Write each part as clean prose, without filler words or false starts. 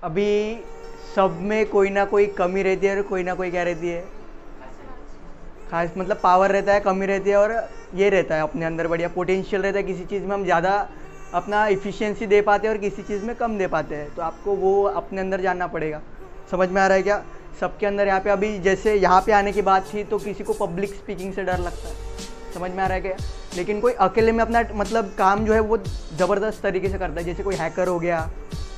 अभी सब में कोई ना कोई कमी रहती है और कोई ना कोई क्या रहती है, खास मतलब पावर रहता है, कमी रहती है, और ये रहता है अपने अंदर बढ़िया पोटेंशियल रहता है। किसी चीज़ में हम ज़्यादा अपना इफ़िशियंसी दे पाते हैं और किसी चीज़ में कम दे पाते हैं, तो आपको वो अपने अंदर जानना पड़ेगा। समझ में आ रहा है क्या? सबके अंदर यहाँ पे अभी जैसे यहाँ पे आने की बात थी तो किसी को पब्लिक स्पीकिंग से डर लगता है, समझ में आ रहा है क्या? लेकिन कोई अकेले में अपना मतलब काम जो है वो ज़बरदस्त तरीके से करता है। जैसे कोई हैकर हो गया,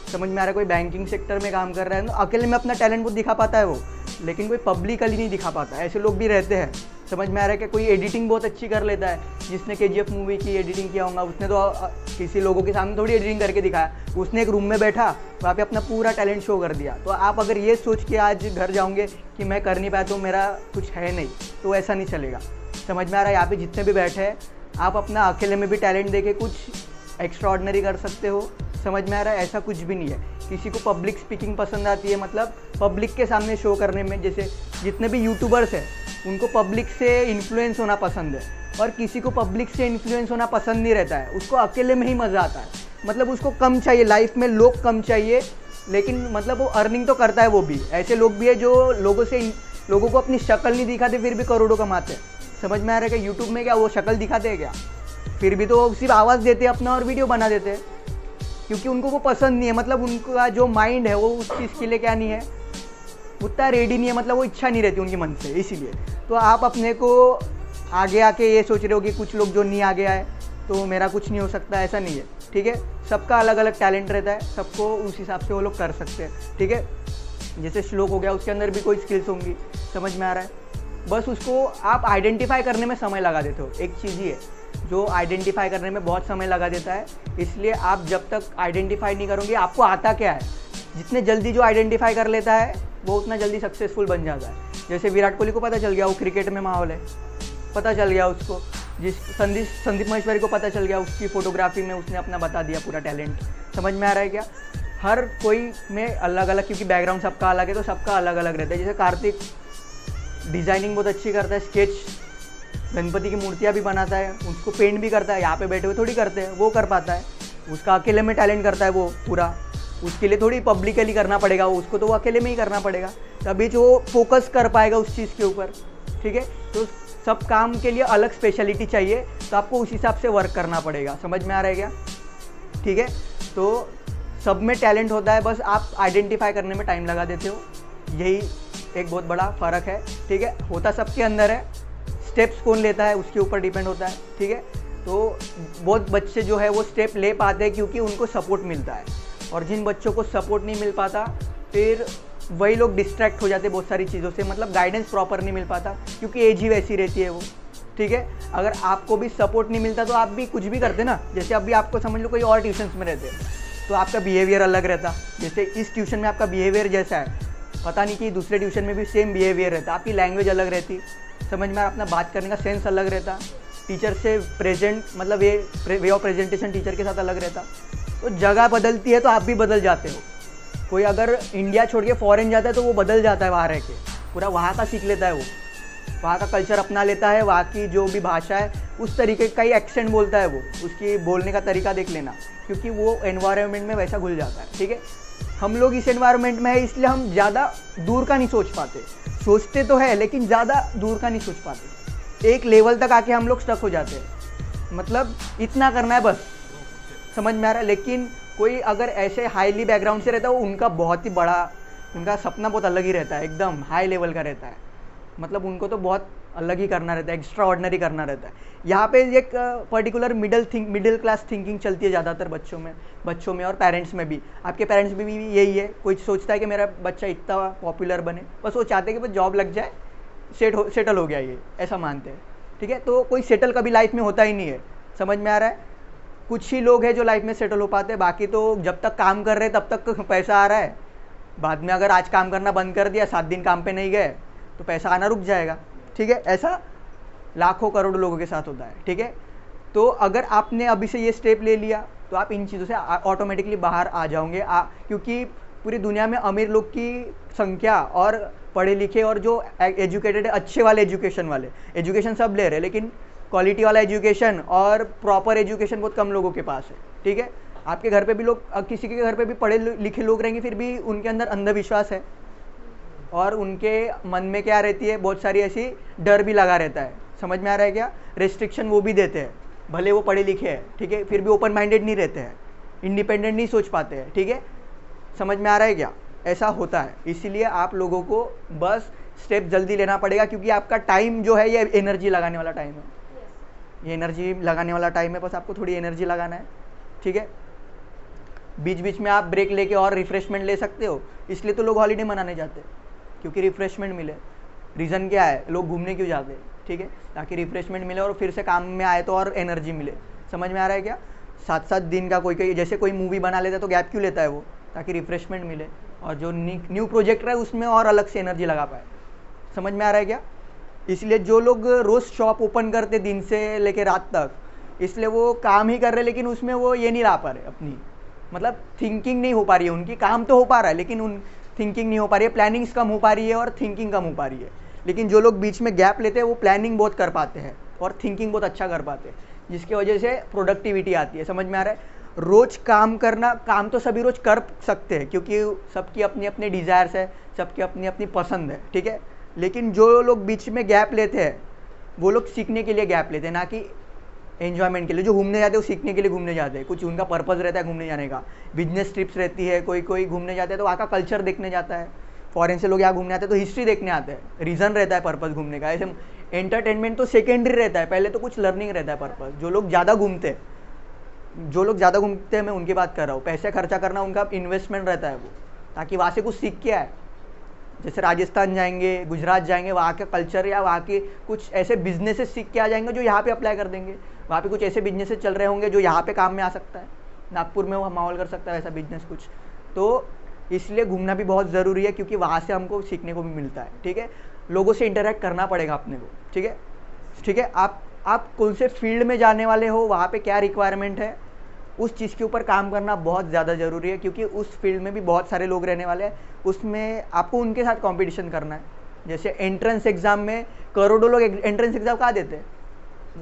समझ में आ रहा है, कोई बैंकिंग सेक्टर में काम कर रहा है, तो अकेले में अपना टैलेंट वो दिखा पाता है वो, लेकिन कोई पब्लिकली नहीं दिखा पाता। ऐसे लोग भी रहते हैं। समझ में आ रहा है कि कोई एडिटिंग बहुत अच्छी कर लेता है, जिसने KGF मूवी की एडिटिंग किया होगा, उसने तो किसी लोगों के सामने थोड़ी एडिटिंग करके दिखाया, उसने एक रूम में बैठा वहाँ पे अपना पूरा टैलेंट शो कर दिया। तो आप अगर ये सोच के आज घर जाओगे कि मैं कर नहीं पाया तो मेरा कुछ है नहीं, तो ऐसा नहीं चलेगा। समझ में आ रहा है? यहाँ पे जितने भी बैठे हैं आप अपना अकेले में भी टैलेंट देके कुछ एक्स्ट्रा ऑर्डिनरी कर सकते हो। समझ में आ रहा है? ऐसा कुछ भी नहीं है। किसी को पब्लिक स्पीकिंग पसंद आती है, मतलब पब्लिक के सामने शो करने में, जैसे जितने भी यूट्यूबर्स हैं उनको पब्लिक से इन्फ्लुएंस होना पसंद है, और किसी को पब्लिक से इन्फ्लुएंस होना पसंद नहीं रहता है, उसको अकेले में ही मज़ा आता है। मतलब उसको कम चाहिए, लाइफ में लोग कम चाहिए, लेकिन मतलब वो अर्निंग तो करता है वो भी। ऐसे लोग भी है जो लोगों को अपनी शक्ल नहीं दिखाते फिर भी करोड़ों कमाते हैं। समझ में आ रहा है कि यूट्यूब में क्या वो शक्ल दिखाते हैं क्या? फिर भी तो सिर्फ आवाज़ देते हैं अपना और वीडियो बना देते हैं, क्योंकि उनको वो पसंद नहीं है। मतलब उनका जो माइंड है वो उस चीज़ के लिए क्या नहीं है, उतना रेडी नहीं है, मतलब वो इच्छा नहीं रहती उनके मन से, इसीलिए। तो आप अपने को आगे आके ये सोच रहे हो कि कुछ लोग जो नहीं आगे आए तो मेरा कुछ नहीं हो सकता, ऐसा नहीं है। ठीक है, सबका अलग अलग टैलेंट रहता है, सबको उस हिसाब से वो लोग कर सकते हैं। ठीक है, जैसे श्लोक हो गया, उसके अंदर भी कोई स्किल्स होंगी। समझ में आ रहा है? बस उसको आप आइडेंटिफाई करने में समय लगा देते हो। एक चीज़ ही है जो आइडेंटिफाई करने में बहुत समय लगा देता है, इसलिए आप जब तक आइडेंटिफाई नहीं करोगे आपको आता क्या है। जितने जल्दी जो आइडेंटिफाई कर लेता है वो उतना जल्दी सक्सेसफुल बन जाता है। जैसे विराट कोहली को पता चल गया वो क्रिकेट में माहौल है, पता चल गया उसको। संदीप महेश्वरी को पता चल गया, उसकी फोटोग्राफी में उसने अपना बता दिया पूरा टैलेंट। समझ में आ रहा है क्या? हर कोई में अलग अलग, क्योंकि बैकग्राउंड सबका अलग है तो सबका अलग अलग रहता है। जैसे कार्तिक डिज़ाइनिंग बहुत अच्छी करता है, स्केच गणपति की मूर्तियाँ भी बनाता है, उसको पेंट भी करता है। यहाँ पे बैठे हुए थोड़ी करते हैं, वो कर पाता है। उसका अकेले में टैलेंट करता है वो पूरा, उसके लिए थोड़ी पब्लिकली करना पड़ेगा, उसको तो वो अकेले में ही करना पड़ेगा, तभी जो फोकस कर पाएगा उस चीज़ के ऊपर। ठीक है, तो सब काम के लिए अलग स्पेशलिटी चाहिए, तो आपको उस हिसाब से वर्क करना पड़ेगा। समझ में आ रहा है क्या? ठीक है, तो सब में टैलेंट होता है, बस आप आइडेंटिफाई करने में टाइम लगा देते हो, यही एक बहुत बड़ा फ़र्क है। ठीक है, होता सबके अंदर है, स्टेप्स कौन लेता है उसके ऊपर डिपेंड होता है। ठीक है, तो बहुत बच्चे जो है वो स्टेप ले पाते हैं क्योंकि उनको सपोर्ट मिलता है, और जिन बच्चों को सपोर्ट नहीं मिल पाता फिर वही लोग डिस्ट्रैक्ट हो जाते बहुत सारी चीज़ों से, मतलब गाइडेंस प्रॉपर नहीं मिल पाता क्योंकि एज ही वैसी रहती है वो। ठीक है, अगर आपको भी सपोर्ट नहीं मिलता तो आप भी कुछ भी करते ना। जैसे अभी आपको समझ लो कोई और ट्यूशन्स में रहते तो आपका बिहेवियर अलग रहता, जैसे इस ट्यूशन में आपका बिहेवियर जैसा है, पता नहीं कि दूसरे ट्यूशन में भी सेम बिहेवियर रहता, आपकी लैंग्वेज अलग रहती, समझ में अपना बात करने का सेंस अलग रहता, टीचर से प्रेजेंट मतलब वे ऑफ प्रेजेंटेशन टीचर के साथ अलग रहता। तो जगह बदलती है तो आप भी बदल जाते हो। कोई अगर इंडिया छोड़ के फॉरेन जाता है तो वो बदल जाता है, वहाँ रह के पूरा वहाँ का सीख लेता है, वो वहाँ का कल्चर अपना लेता है, वहाँ की जो भी भाषा है उस तरीके का ही एक्सेंट बोलता है वो, उसकी बोलने का तरीका देख लेना, क्योंकि वो एनवायरनमेंट में वैसा घुल जाता है। ठीक है, हम लोग इस एनवायरनमेंट में है इसलिए हम ज़्यादा दूर का नहीं सोच पाते, सोचते तो है लेकिन ज़्यादा दूर का नहीं सोच पाते। एक लेवल तक आके हम लोग स्टक हो जाते हैं, मतलब इतना करना है बस, समझ में आ रहा है। लेकिन कोई अगर ऐसे हाईली बैकग्राउंड से रहता है, वो उनका बहुत ही बड़ा, उनका सपना बहुत अलग ही रहता है, एकदम हाई लेवल का रहता है, मतलब उनको तो बहुत अलग ही करना रहता है, एक्स्ट्रा ऑर्डिनरी करना रहता है। यहाँ पे एक पर्टिकुलर मिडिल क्लास थिंकिंग चलती है ज़्यादातर बच्चों में और पेरेंट्स में भी। आपके पेरेंट्स में भी यही है, कोई सोचता है कि मेरा बच्चा इतना पॉपुलर बने, बस वो चाहते हैं कि बस जॉब लग जाए, सेटल हो गया, ये ऐसा मानते हैं। ठीक है, तो कोई सेटल कभी लाइफ में होता ही नहीं है, समझ में आ रहा है। कुछ ही लोग हैं जो लाइफ में सेटल हो पाते हैं, बाकी तो जब तक काम कर रहे हैं तब तक पैसा आ रहा है, बाद में अगर आज काम करना बंद कर दिया, 7 दिन काम पे नहीं गए तो पैसा आना रुक जाएगा। ठीक है, ऐसा लाखों करोड़ों लोगों के साथ होता है। ठीक है, तो अगर आपने अभी से ये स्टेप ले लिया तो आप इन चीज़ों से ऑटोमेटिकली बाहर आ जाओगे, क्योंकि पूरी दुनिया में अमीर लोग की संख्या और पढ़े लिखे और जो एजुकेटेड, अच्छे वाले एजुकेशन सब ले रहे हैं, लेकिन क्वालिटी वाला एजुकेशन और प्रॉपर एजुकेशन बहुत कम लोगों के पास है। ठीक है, आपके घर पे भी लोग, किसी के घर पे भी पढ़े लिखे लोग रहेंगे, फिर भी उनके अंदर अंधविश्वास है और उनके मन में क्या रहती है, बहुत सारी ऐसी डर भी लगा रहता है। समझ में आ रहा है क्या? रेस्ट्रिक्शन वो भी देते हैं, भले वो पढ़े लिखे हैं, ठीक है, फिर भी ओपन माइंडेड नहीं रहते हैं, इंडिपेंडेंट नहीं सोच पाते हैं, ठीक है। समझ में आ रहा है क्या? ऐसा होता है। इसीलिए आप लोगों को बस स्टेप जल्दी लेना पड़ेगा, क्योंकि आपका टाइम जो है ये एनर्जी लगाने वाला टाइम है, ये एनर्जी लगाने वाला टाइम है, बस आपको थोड़ी एनर्जी लगाना है, ठीक है। बीच बीच में आप ब्रेक लेके और रिफ्रेशमेंट ले सकते हो, इसलिए तो लोग हॉलीडे मनाने जाते हैं, क्योंकि रिफ्रेशमेंट मिले। रीज़न क्या है, लोग घूमने क्यों जाते हैं, ठीक है, ताकि रिफ्रेशमेंट मिले और फिर से काम में आए तो और एनर्जी मिले। समझ में आ रहा है क्या? 7-7 दिन का कोई जैसे कोई मूवी बना लेता है तो गैप क्यों लेता है वो, ताकि रिफ्रेशमेंट मिले और जो न्यू प्रोजेक्ट रहा है उसमें और अलग से एनर्जी लगा पाए। समझ में आ रहा है क्या? इसलिए जो लोग रोज़ शॉप ओपन करते दिन से लेके रात तक, इसलिए वो काम ही कर रहे, लेकिन उसमें वो ये नहीं ला पा रहे अपनी, मतलब थिंकिंग नहीं हो पा रही है उनकी। काम तो हो पा रहा है लेकिन उन थिंकिंग नहीं हो पा रही है, प्लानिंग्स कम हो पा रही है और थिंकिंग कम हो पा रही है। लेकिन जो लोग बीच में गैप लेते हैं वो प्लानिंग बहुत कर पाते हैं और थिंकिंग बहुत अच्छा कर पाते हैं, जिसकी वजह से प्रोडक्टिविटी आती है। समझ में आ रहा है? रोज़ काम करना, काम तो सभी रोज़ कर सकते हैं क्योंकि सबकी अपनी अपनी डिज़ायर्स है, सबकी अपनी अपनी पसंद है, ठीक है। लेकिन जो लोग बीच में गैप लेते हैं वो लोग सीखने के लिए गैप लेते हैं, ना कि एन्जॉयमेंट के लिए। जो घूमने जाते हैं वो सीखने के लिए घूमने जाते हैं, कुछ उनका पर्पज़ रहता है घूमने जाने का। बिजनेस ट्रिप्स रहती है, कोई कोई घूमने जाते हैं तो वहाँ का कल्चर देखने जाता है। फॉरेन से लोग यहाँ घूमने आते हैं तो हिस्ट्री देखने आते हैं, रीज़न रहता है पर्पज़ घूमने का। ऐसे एंटरटेनमेंट तो सेकेंडरी रहता है, पहले तो कुछ लर्निंग रहता है पर्पज़। जो लोग ज़्यादा घूमते हैं मैं उनकी बात कर रहा हूँ, पैसे खर्चा करना उनका इन्वेस्टमेंट रहता है वो, ताकि वहाँ से कुछ सीख के आए। जैसे राजस्थान जाएंगे, गुजरात जाएंगे, वहाँ के कल्चर या वहाँ के कुछ ऐसे बिजनेसेस सीख के आ जाएंगे जो यहाँ पे अप्लाई कर देंगे। वहाँ पे कुछ ऐसे बिजनेसेस चल रहे होंगे जो यहाँ पे काम में आ सकता है, नागपुर में वो माहौल कर सकता है ऐसा बिजनेस कुछ। तो इसलिए घूमना भी बहुत ज़रूरी है, क्योंकि वहाँ से हमको सीखने को भी मिलता है, ठीक है। लोगों से इंटरेक्ट करना पड़ेगा अपने को, ठीक है, ठीक है। आप कौन से फील्ड में जाने वाले हो, वहाँ पे क्या रिक्वायरमेंट है, उस चीज़ के ऊपर काम करना बहुत ज़्यादा ज़रूरी है, क्योंकि उस फील्ड में भी बहुत सारे लोग रहने वाले हैं। उसमें आपको उनके साथ कंपटीशन करना है। जैसे एंट्रेंस एग्ज़ाम में करोड़ों लोग एंट्रेंस एग्ज़ाम कहाँ देते हैं?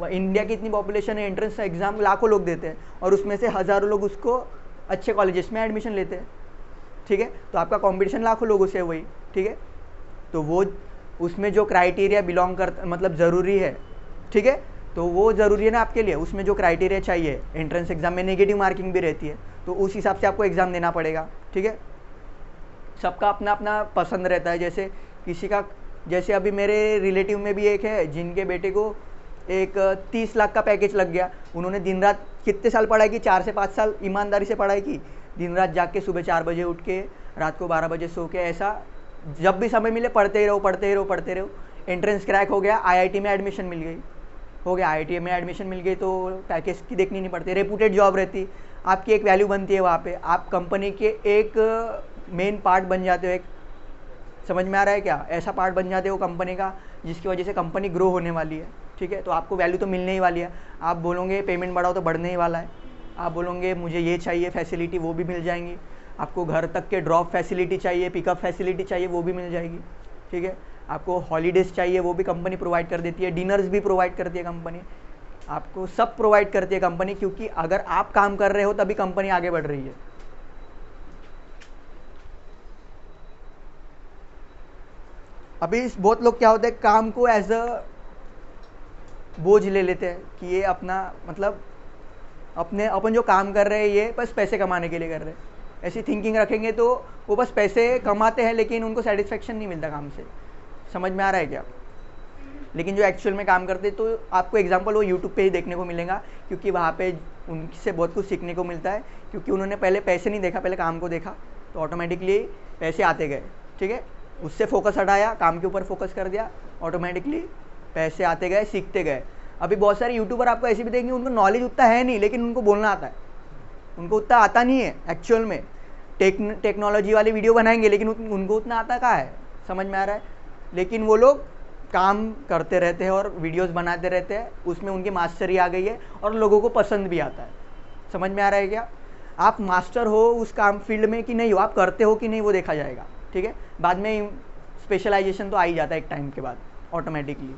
इंडिया की इतनी पॉपुलेशन है, एंट्रेंस एग्ज़ाम लाखों लोग देते हैं और उसमें से हज़ारों लोग उसको अच्छे कॉलेजेस में एडमिशन लेते हैं, ठीक है। तो आपका कंपटीशन लाखों लोगों से है वही, ठीक है। तो वो उसमें जो क्राइटेरिया बिलोंग कर, मतलब ज़रूरी है, ठीक है, तो वो ज़रूरी है ना आपके लिए। उसमें जो क्राइटेरिया चाहिए, एंट्रेंस एग्ज़ाम में नेगेटिव मार्किंग भी रहती है, तो उस हिसाब से आपको एग्ज़ाम देना पड़ेगा, ठीक है। सबका अपना अपना पसंद रहता है। जैसे किसी का, जैसे अभी मेरे रिलेटिव में भी एक है जिनके बेटे को एक 30 लाख का पैकेज लग गया। उन्होंने दिन रात कितने साल पढ़ाई की, 4 से 5 साल ईमानदारी से पढ़ाई की, दिन रात जाग के सुबह 4 बजे उठ के रात को 12 बजे सो के, ऐसा जब भी समय मिले पढ़ते ही रहो, पढ़ते ही रहो, पढ़ते रहो। एंट्रेंस क्रैक हो गया, IIT में एडमिशन मिल गई, हो गया, IIT में एडमिशन मिल गई तो पैकेज की देखनी नहीं पड़ती, रेपूटेड जॉब रहती, आपकी एक वैल्यू बनती है वहाँ पे, आप कंपनी के एक मेन पार्ट बन जाते हो। एक, समझ में आ रहा है क्या? ऐसा पार्ट बन जाते हो कंपनी का जिसकी वजह से कंपनी ग्रो होने वाली है, ठीक है। तो आपको वैल्यू तो मिलने ही वाली है। आप बोलोगे पेमेंट बढ़ाओ तो बढ़ने ही वाला है, आप बोलोगे मुझे ये चाहिए फैसिलिटी, वो भी मिल जाएंगी। आपको घर तक के ड्रॉप फैसिलिटी चाहिए, पिकअप फैसिलिटी चाहिए, वो भी मिल जाएगी, ठीक है। आपको हॉलीडेज़ चाहिए, वो भी कंपनी प्रोवाइड कर देती है, डिनर्स भी प्रोवाइड करती है कंपनी, आपको सब प्रोवाइड करती है कंपनी, क्योंकि अगर आप काम कर रहे हो तभी कंपनी आगे बढ़ रही है। अभी बहुत लोग क्या होते हैं, काम को एज अ बोझ ले लेते हैं कि ये अपना, मतलब अपन जो काम कर रहे हैं ये बस पैसे कमाने के लिए कर रहे हैं। ऐसी थिंकिंग रखेंगे तो वो बस पैसे कमाते हैं लेकिन उनको सेटिस्फेक्शन नहीं मिलता काम से। समझ में आ रहा है क्या? लेकिन जो एक्चुअल में काम करते हैं, तो आपको एग्जांपल वो यूट्यूब पे ही देखने को मिलेगा, क्योंकि वहाँ पे उनसे बहुत कुछ सीखने को मिलता है, क्योंकि उन्होंने पहले पैसे नहीं देखा, पहले काम को देखा, तो ऑटोमेटिकली पैसे आते गए, ठीक है। उससे फोकस हटाया, काम के ऊपर फोकस कर दिया, ऑटोमेटिकली पैसे आते गए, सीखते गए। अभी बहुत सारे यूट्यूबर आपको ऐसे भी देखेंगे, उनको नॉलेज उतना है नहीं लेकिन उनको बोलना आता है, उनको उतना आता नहीं है एक्चुअल में। टेक्नोलॉजी वाली वीडियो बनाएंगे लेकिन उनको उतना आता कहाँ है, समझ में आ रहा है। लेकिन वो लोग काम करते रहते हैं और वीडियोस बनाते रहते हैं, उसमें उनकी मास्टरी आ गई है और लोगों को पसंद भी आता है। समझ में आ रहा है क्या? आप मास्टर हो उस काम फील्ड में कि नहीं हो, आप करते हो कि नहीं, वो देखा जाएगा, ठीक है। बाद में स्पेशलाइजेशन तो आ ही जाता है एक टाइम के बाद ऑटोमेटिकली।